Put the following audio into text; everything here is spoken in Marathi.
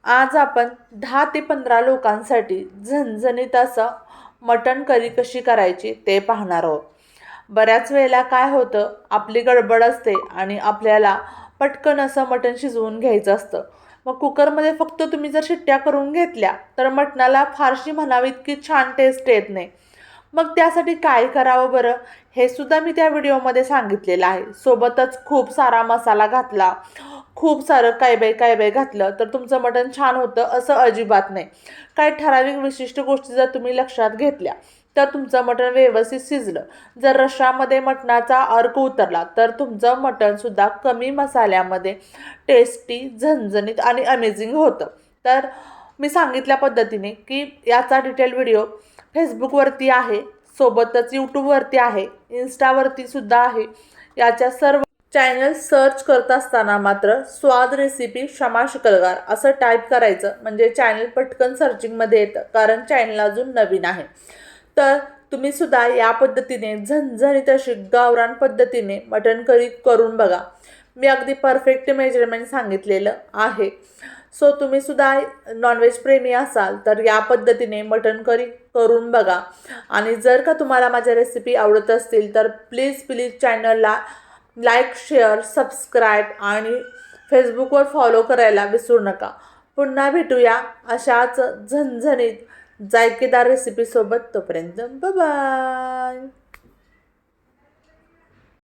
आज आपण 10 ते 15 लोकांसाठी झणझणीत असं मटण करी कशी करायची ते पाहणार आहोत. बऱ्याच वेळेला काय होतं, आपली गडबड असते आणि आपल्याला पटकन असं मटण शिजवून घ्यायचं असतं. मग कुकरमध्ये फक्त तुम्ही जर शिट्ट्या करून घेतल्या तर मटणाला फारशी म्हणावी इतकी छान टेस्ट येत नाही. मग त्यासाठी काय करावं बरं, हे सुद्धा मी त्या व्हिडिओमध्ये सांगितलेलं आहे. सोबतच खूप सारा मसाला घातला, खूप सारं काय बाय घातलं तर तुमचं मटण छान होतं असं अजिबात नाही. काही ठराविक विशिष्ट गोष्टी जर तुम्ही लक्षात घेतल्या तर तुमचं मटण व्यवस्थित शिजलं. जर रश्श्यामध्ये मटणाचा अर्क उतरला तर तुमचं मटणसुद्धा कमी मसाल्यामध्ये टेस्टी, झणझणीत आणि अमेझिंग होतं. तर मी सांगितल्या पद्धतीने की याचा डिटेल व्हिडिओ फेसबुकवरती आहे, सोबतच यूट्यूबवरती आहे, इन्स्टावरती सुद्धा आहे. याच्या सर्व चॅनल सर्च करत असताना मात्र स्वाद रेसिपी क्षमा शिकलगार असं टाईप करायचं, म्हणजे चॅनल पटकन सर्चिंगमध्ये येतं, कारण चॅनल अजून नवीन आहे. तर तुम्ही सुद्धा या पद्धतीने झणझणीत अशी गावरान पद्धतीने मटण करी करून बघा. मी अगदी परफेक्ट मेजरमेंट सांगितलेलं आहे. सो तुम्ही सुद्धा नॉनव्हेज प्रेमी असाल तर या पद्धतीने मटण करी करून बघा. आणि जर का तुम्हाला माझ्या रेसिपी आवडत असतील तर प्लीज चॅनलला लाईक, शेअर, सबस्क्राईब आणि फेसबुकवर फॉलो करायला विसरू नका. पुन्हा भेटूया अशाच झणझणीत जायकेदार रेसिपीसोबत. तोपर्यंत बाय.